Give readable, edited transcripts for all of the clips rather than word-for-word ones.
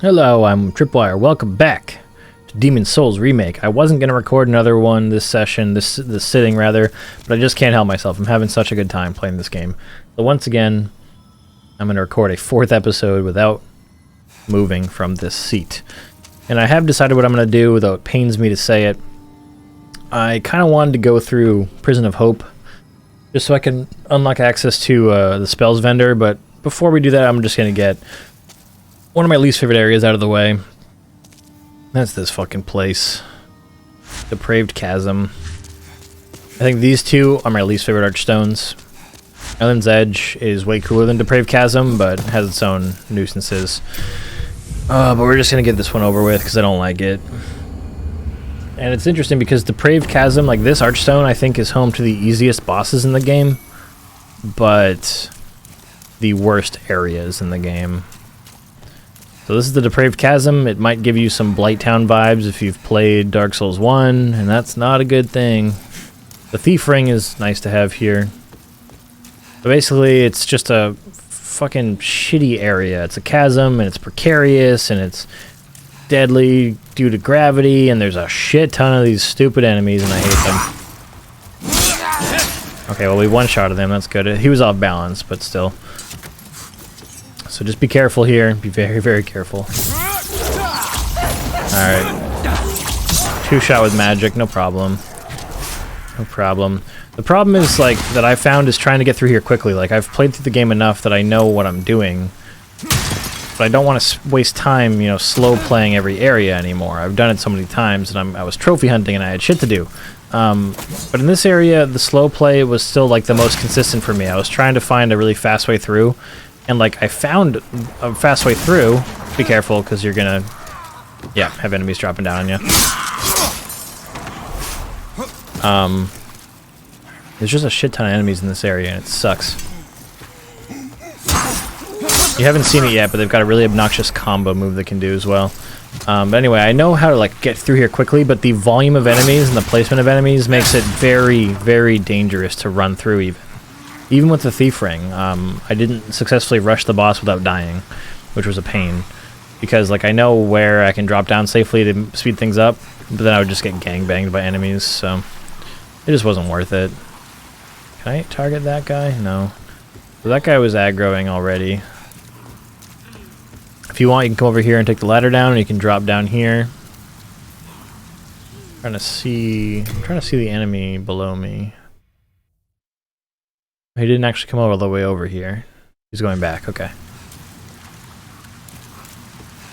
Hello, I'm Tripwire. Welcome back to Demon's Souls Remake. I wasn't going to record another one this session, this sitting rather, but I just can't help myself. I'm having such a good time playing this game. So once again, I'm going to record a fourth episode without moving from this seat. And I have decided what I'm going to do, though it pains me to say it. I kind of wanted to go through Prison of Hope, just so I can unlock access to the spells vendor, but before we do that, I'm just going to get one of my least favorite areas out of the way. That's this fucking place. Depraved Chasm. I think these two are my least favorite archstones. Island's Edge is way cooler than Depraved Chasm, but has its own nuisances. But we're just going to get this one over with, because I don't like it. And it's interesting, because Depraved Chasm, like this archstone, I think is home to the easiest bosses in the game, but the worst areas in the game. So this is the Depraved Chasm. It might give you some Blighttown vibes if you've played Dark Souls 1, and that's not a good thing. The Thief Ring is nice to have here. But basically, it's just a fucking shitty area. It's a chasm, and it's precarious, and it's deadly due to gravity, and there's a shit ton of these stupid enemies, and I hate them. Okay, well, we one-shotted him. That's good. He was off balance, but still. So just be careful here. Be very, very careful. Alright. Two-shot with magic, no problem. No problem. The problem is, like, that I found is trying to get through here quickly. Like, I've played through the game enough that I know what I'm doing. But I don't want to waste time, you know, slow playing every area anymore. I've done it so many times, and I was trophy hunting, and I had shit to do. But in this area, the slow play was still, like, the most consistent for me. I was trying to find a really fast way through. And, like, I found a fast way through. Be careful, because you're gonna, yeah, have enemies dropping down on you. There's just a shit ton of enemies in this area, and it sucks. You haven't seen it yet, but they've got a really obnoxious combo move they can do as well. But anyway, I know how to, like, get through here quickly, but the volume of enemies and the placement of enemies makes it very, very dangerous to run through even with the Thief Ring. I didn't successfully rush the boss without dying, which was a pain. Because, like, I know where I can drop down safely to speed things up, but then I would just get gangbanged by enemies, so it just wasn't worth it. Can I target that guy? No. So that guy was aggroing already. If you want, you can come over here and take the ladder down, and you can drop down here. I'm trying to see the enemy below me. He didn't actually come all the way over here. He's going back, okay.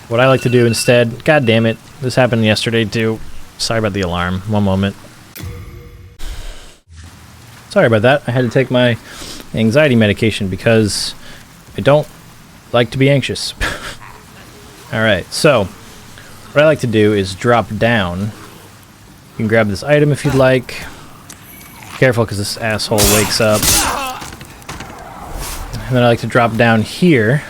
What I like to do instead, god damn it, this happened yesterday too. Sorry about the alarm, one moment. Sorry about that, I had to take my anxiety medication because I don't like to be anxious. Alright, so what I like to do is drop down. You can grab this item if you'd like. Careful, because this asshole wakes up. And then I like to drop down here,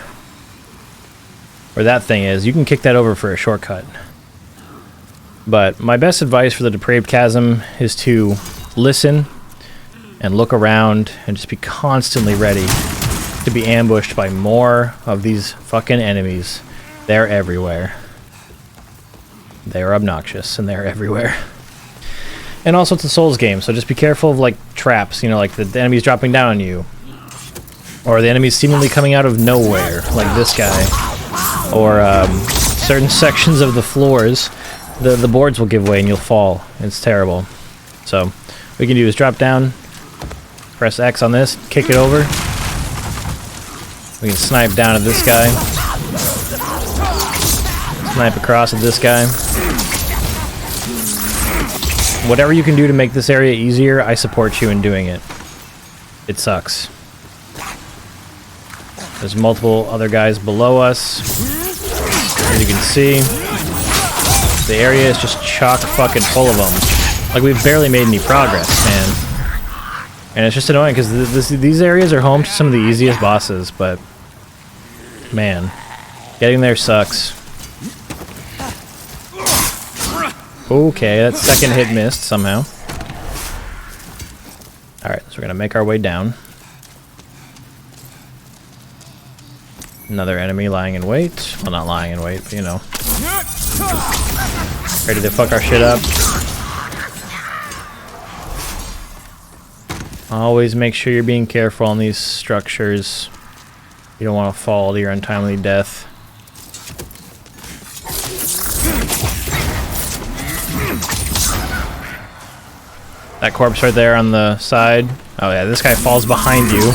where that thing is. You can kick that over for a shortcut. But my best advice for the Depraved Chasm is to listen and look around and just be constantly ready to be ambushed by more of these fucking enemies. They're everywhere. They're obnoxious and they're everywhere. And also it's a Souls game, so just be careful of, like, traps, you know, like the enemies dropping down on you. Or the enemies seemingly coming out of nowhere, like this guy. Or certain sections of the floors, the boards will give way and you'll fall. It's terrible. So what we can do is drop down, press X on this, kick it over. We can snipe down at this guy. Snipe across at this guy. Whatever you can do to make this area easier, I support you in doing it. It sucks. There's multiple other guys below us. As you can see, the area is just chock fucking full of them. Like, we've barely made any progress, man. And it's just annoying because these areas are home to some of the easiest bosses, but man, getting there sucks. Okay, that second hit missed somehow. Alright, so we're gonna make our way down. Another enemy lying in wait. Well, not lying in wait, but you know. Ready to fuck our shit up. Always make sure you're being careful on these structures. You don't want to fall to your untimely death. That corpse right there on the side. Oh yeah, this guy falls behind you.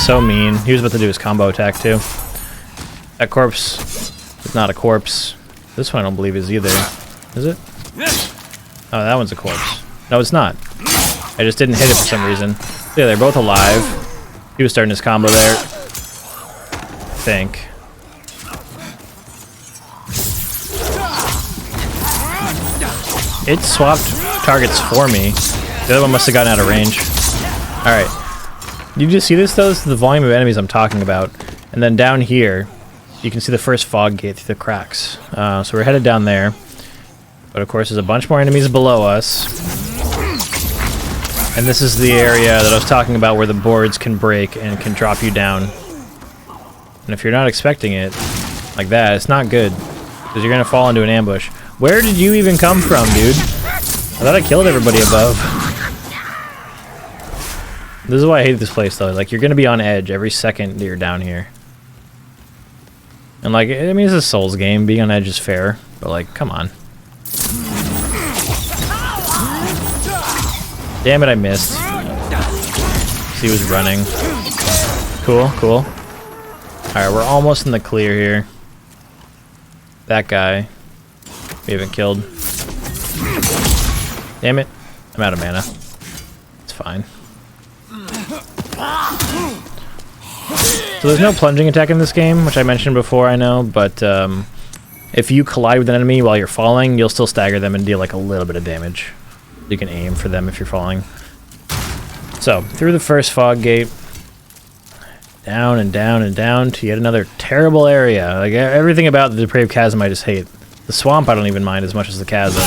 So mean. He was about to do his combo attack too. That corpse is not a corpse. This one I don't believe is either. Is it? Oh, that one's a corpse. No, it's not. I just didn't hit it for some reason. Yeah, they're both alive. He was starting his combo there. I think. It swapped targets for me. The other one must have gotten out of range. Alright. You just see this though? This is the volume of enemies I'm talking about. And then down here, you can see the first fog gate through the cracks. So we're headed down there. But of course there's a bunch more enemies below us. And this is the area that I was talking about where the boards can break and can drop you down. And if you're not expecting it like that, it's not good. Because you're going to fall into an ambush. Where did you even come from, dude? I thought I killed everybody above. This is why I hate this place, though. Like, you're going to be on edge every second that you're down here. And, like, I mean, it's a Souls game. Being on edge is fair. But, like, come on. Damn it, I missed. He was running. Cool, cool. Alright, we're almost in the clear here. That guy. We haven't killed. Damn it. I'm out of mana. It's fine. So there's no plunging attack in this game, which I mentioned before, I know, but if you collide with an enemy while you're falling, you'll still stagger them and deal like a little bit of damage. You can aim for them if you're falling. So, through the first fog gate, down and down and down to yet another terrible area. Like, everything about the Depraved Chasm I just hate. The swamp I don't even mind as much as the chasm.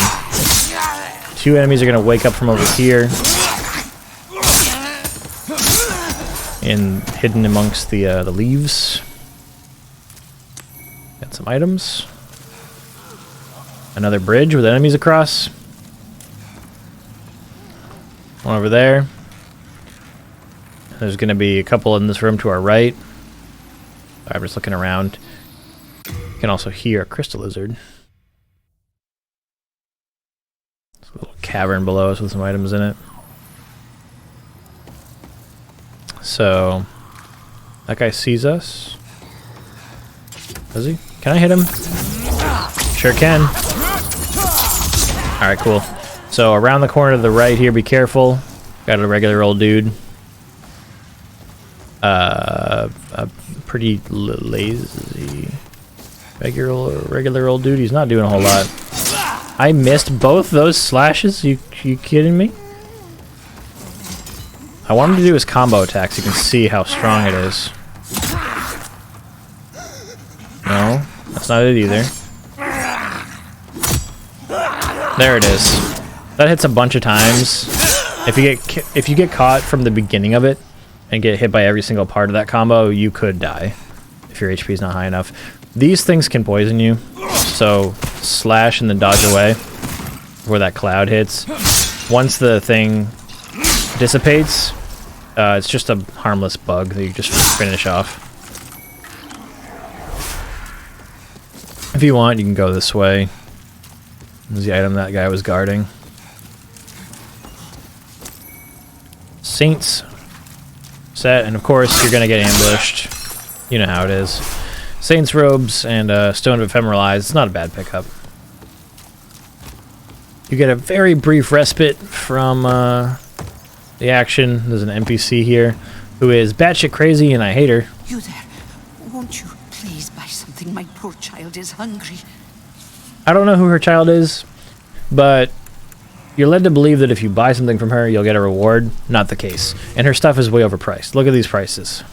Two enemies are going to wake up from over here. And hidden amongst the leaves. Got some items. Another bridge with enemies across. One over there. There's going to be a couple in this room to our right. I'm just looking around. You can also hear a crystal lizard. There's a little cavern below us with some items in it. So, that guy sees us. Does he? Can I hit him? Sure can. Alright, cool. So, around the corner to the right here, be careful. Got a regular old dude. A pretty lazy regular old dude. He's not doing a whole lot. I missed both those slashes? You kidding me? I want him to do his combo attack so you can see how strong it is. No, that's not it either. There it is. That hits a bunch of times. If you get caught from the beginning of it and get hit by every single part of that combo, you could die if your HP is not high enough. These things can poison you, so slash and then dodge away where that cloud hits. Once the thing dissipates, it's just a harmless bug that you just finish off. If you want, you can go this way. This is the item that guy was guarding. Saints set, and of course you're gonna get ambushed. You know how it is. Saints robes and Stone of Ephemeral Eyes. It's not a bad pickup. You get a very brief respite from the action. There's an NPC here who is batshit crazy, and I hate her. You there? Won't you please buy something? My poor child is hungry. I don't know who her child is, but you're led to believe that if you buy something from her, you'll get a reward. Not the case. And her stuff is way overpriced. Look at these prices.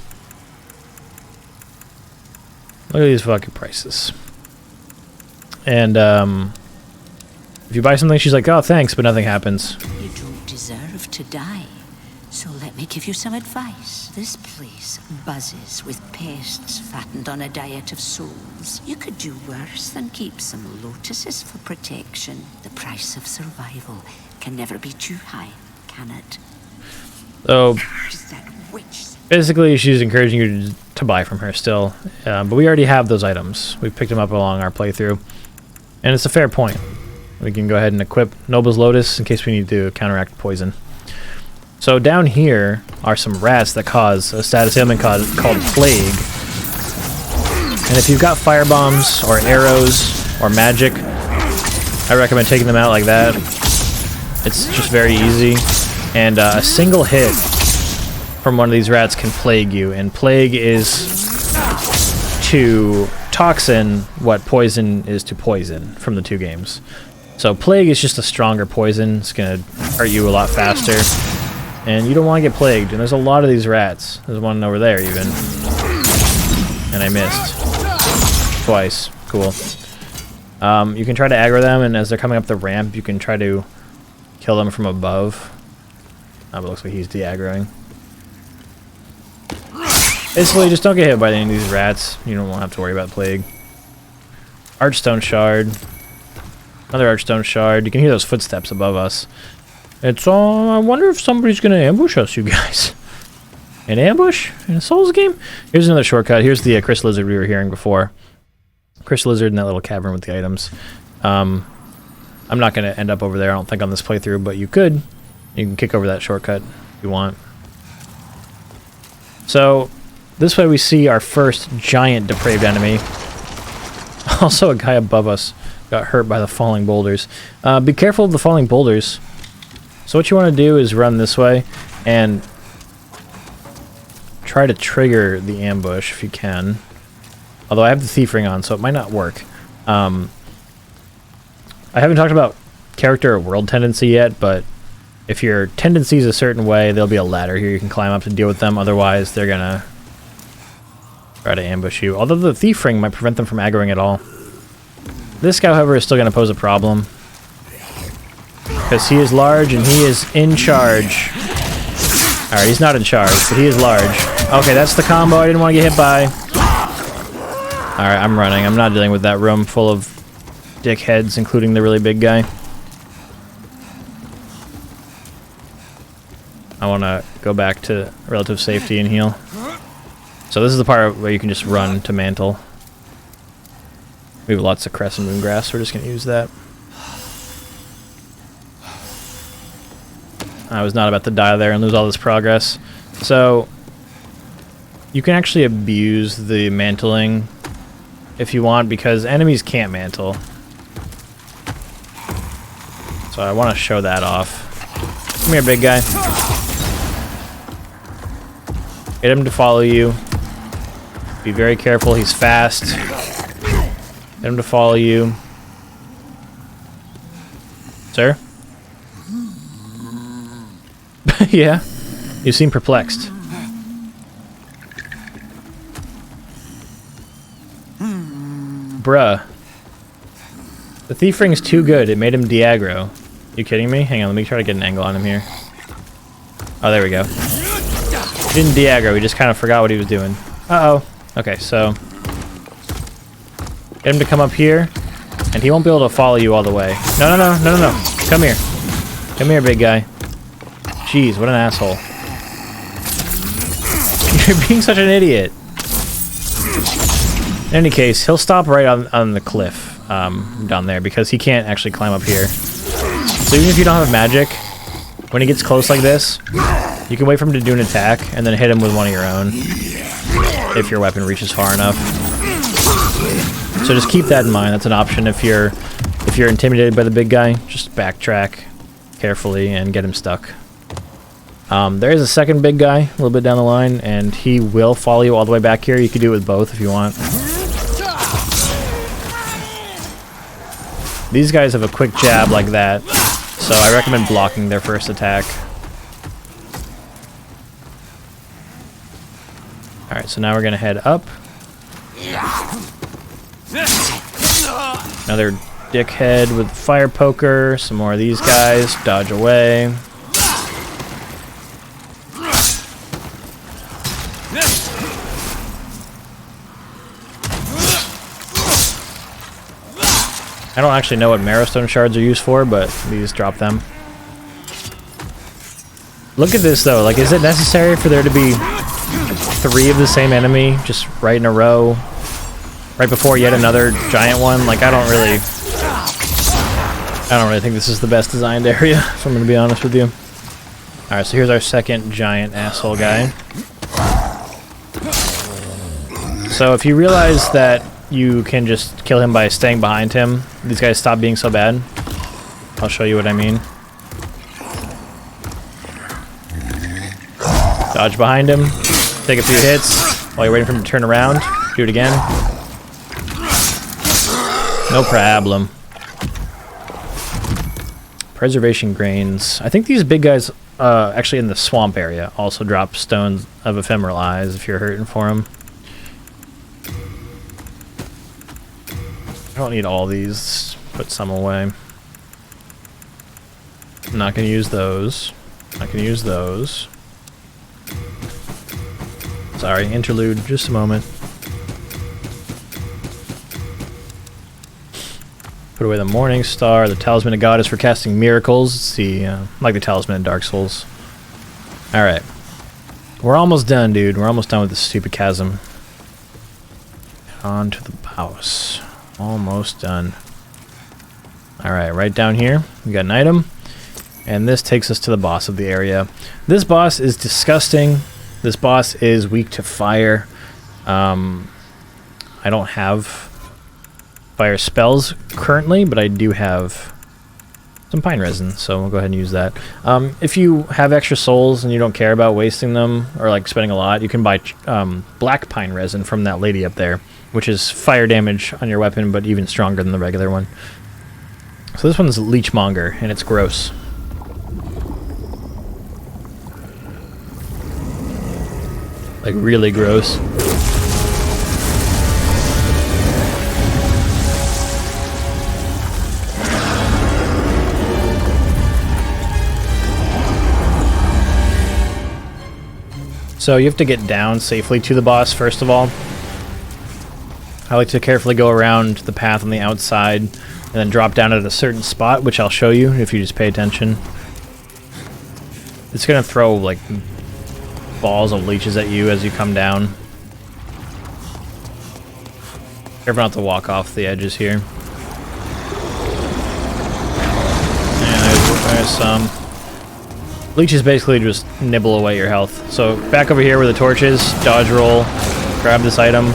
Look at these fucking prices. And if you buy something, she's like, oh, thanks, but nothing happens. You don't deserve to die. So let me give you some advice. This place buzzes with pests fattened on a diet of souls. You could do worse than keep some lotuses for protection. The price of survival can never be too high, can it? So Curse that witch. basically, she's encouraging you to buy from her still. But we already have those items. We've picked them up along our playthrough. And it's a fair point. We can go ahead and equip Noble's Lotus in case we need to counteract poison. So down here are some rats that cause a status ailment called Plague. And if you've got fire bombs or arrows or magic, I recommend taking them out like that. It's just very easy. And a single hit from one of these rats can plague you. And plague is to toxin what poison is to poison from the two games. So plague is just a stronger poison. It's going to hurt you a lot faster. And you don't want to get plagued. And there's a lot of these rats. There's one over there even. And I missed. Twice. Cool. You can try to aggro them, and as they're coming up the ramp, you can try to kill them from above. It looks like he's de-aggroing. Basically, just don't get hit by any of these rats. You don't have to worry about plague. Archstone shard. Another Archstone shard. You can hear those footsteps above us. It's I wonder if somebody's gonna ambush us, you guys. An ambush in a Souls game? Here's another shortcut. Here's the Chris Lizard we were hearing before. Chris Lizard in that little cavern with the items. I'm not gonna end up over there, I don't think, on this playthrough, but you could. You can kick over that shortcut if you want. So this way we see our first giant depraved enemy. Also, a guy above us got hurt by the falling boulders. Be careful of the falling boulders. So what you want to do is run this way and try to trigger the ambush if you can. Although I have the thief ring on, so it might not work. I haven't talked about character or world tendency yet, but if your tendency is a certain way, there'll be a ladder here you can climb up to deal with them. Otherwise, they're gonna try to ambush you. Although the thief ring might prevent them from aggroing at all. This guy, however, is still gonna pose a problem. Because he is large and he is in charge. Alright, he's not in charge, but he is large. Okay, that's the combo I didn't want to get hit by. Alright, I'm running. I'm not dealing with that room full of dickheads, including the really big guy. I want to go back to relative safety and heal. So this is the part where you can just run to mantle. We have lots of crescent moon grass, so we're just going to use that. I was not about to die there and lose all this progress. So you can actually abuse the mantling if you want, because enemies can't mantle. So I want to show that off. Come here, big guy. Get him to follow you. Be very careful, he's fast. Get him to follow you. Sir? Yeah, you seem perplexed. Bruh. The thief ring is too good, it made him de-aggro. You kidding me? Hang on, let me try to get an angle on him here. Oh, there we go. He didn't de-aggro, he just kind of forgot what he was doing. Uh-oh. Okay, so get him to come up here, and he won't be able to follow you all the way. No, no, no, no, no, no. Come here. Come here, big guy. Jeez, what an asshole. You're being such an idiot. In any case, he'll stop right on the cliff down there, because he can't actually climb up here. So even if you don't have magic, when he gets close like this, you can wait for him to do an attack, and then hit him with one of your own, if your weapon reaches far enough. So just keep that in mind. That's an option if you're intimidated by the big guy. Just backtrack carefully and get him stuck. There is a second big guy a little bit down the line, and he will follow you all the way back here. You could do it with both if you want. These guys have a quick jab like that, so I recommend blocking their first attack. Alright, so now we're gonna head up. Another dickhead with fire poker, some more of these guys, dodge away. I don't actually know what marrowstone shards are used for, but these drop them. Look at this though, like is it necessary for there to be 3 of the same enemy just right in a row? Right before yet another giant one? Like I don't really think this is the best designed area, if I'm gonna be honest with you. Alright, so here's our second giant asshole guy. So if you realize that you can just kill him by staying behind him, these guys stop being so bad. I'll show you what I mean. Dodge behind him, take a few hits while you're waiting for him to turn around. Do it again. No problem. Preservation grains. I think these big guys, actually in the swamp area, also drop stones of ephemeral eyes if you're hurting for them. I don't need all these. Put some away. I'm not going to use those. I can use those. Sorry, interlude, just a moment. Put away the Morning Star. The Talisman of God is for casting miracles. It's the, like the Talisman in Dark Souls. Alright. We're almost done, dude. We're almost done with this stupid chasm. On to the house. Almost done. Alright, right down here, we got an item. And this takes us to the boss of the area. This boss is disgusting. This boss is weak to fire. I don't have fire spells currently, but I do have some pine resin, so we'll go ahead and use that. If you have extra souls and you don't care about wasting them or like spending a lot, you can buy black pine resin from that lady up there, which is fire damage on your weapon, but even stronger than the regular one. So this one's Leechmonger, and it's gross. Like really gross. So you have to get down safely to the boss first of all. I like to carefully go around the path on the outside and then drop down at a certain spot, which I'll show you if you just pay attention. It's gonna throw like balls of leeches at you as you come down. Careful not to walk off the edges here. And there's some. Leeches basically just nibble away your health. So back over here where the torch is, dodge roll, grab this item,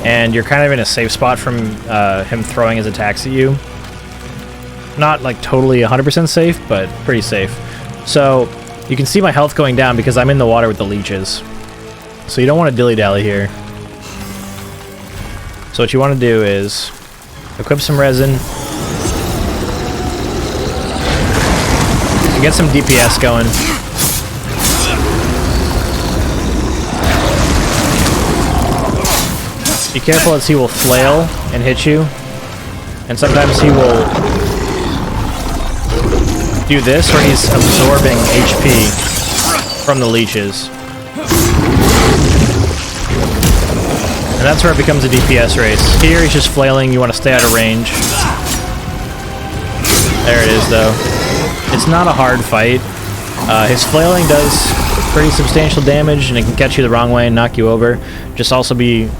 and you're kind of in a safe spot from him throwing his attacks at you. Not like totally 100% safe, but pretty safe. So you can see my health going down because I'm in the water with the leeches. So you don't want to dilly-dally here. So what you want to do is equip some resin and get some DPS going. Be careful as he will flail and hit you. And sometimes he will do this where he's absorbing HP from the leeches. And that's where it becomes a DPS race. Here he's just flailing, you want to stay out of range. There it is though. It's not a hard fight. His flailing does pretty substantial damage and it can catch you the wrong way and knock you over. Just also be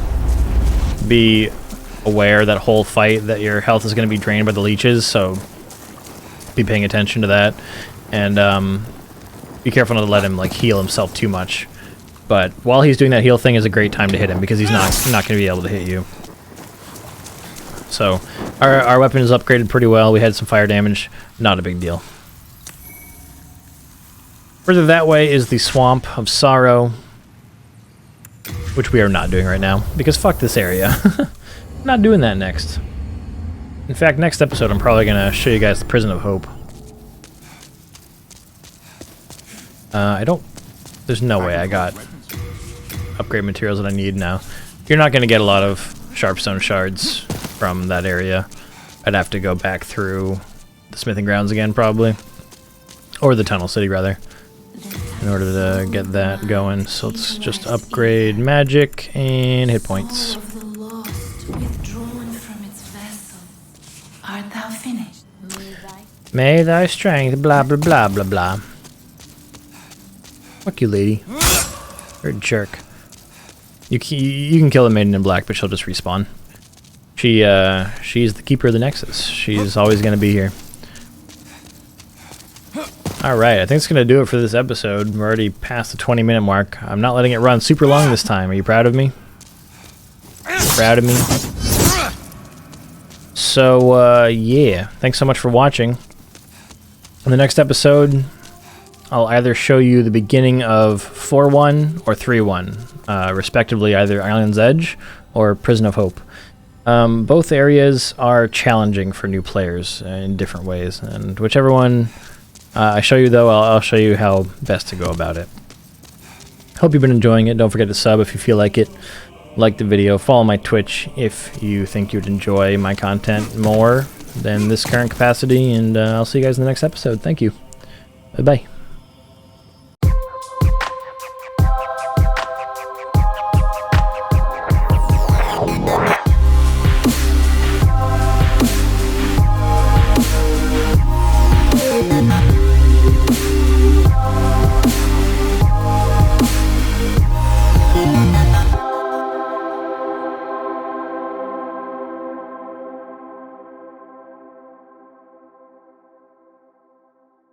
aware that whole fight that your health is going to be drained by the leeches, so be paying attention to that, and be careful not to let him like heal himself too much. But while he's doing that heal thing is a great time to hit him because he's not going to be able to hit you. So our weapon is upgraded pretty well. We had some fire damage, not a big deal. Further that way is the Swamp of Sorrow, which we are not doing right now because fuck this area. Not doing that next. In fact, next episode I'm probably going to show you guys the Prison of Hope. There's no way I got upgrade materials that I need now. You're not going to get a lot of Sharpstone shards from that area. I'd have to go back through the smithing grounds again probably. Or the Tunnel City rather. In order to get that going. So let's just upgrade magic and hit points. Art thou finished? May thy strength, blah blah blah blah blah. Fuck you, lady. You're a jerk. You can kill the maiden in black, but she'll just respawn. She's the keeper of the Nexus. She's always gonna be here. Alright, I think it's gonna do it for this episode. We're already past the 20-minute mark. I'm not letting it run super long this time. Are you proud of me? Proud of me? So, yeah. Thanks so much for watching. In the next episode, I'll either show you the beginning of 4.1 or 3.1, respectively, either Island's Edge or Prison of Hope. Both areas are challenging for new players in different ways, and whichever one I show you, though, I'll show you how best to go about it. Hope you've been enjoying it. Don't forget to sub if you feel like it. Like the video. Follow my Twitch if you think you'd enjoy my content more than this current capacity, and I'll see you guys in the next episode. Thank you. Bye-bye.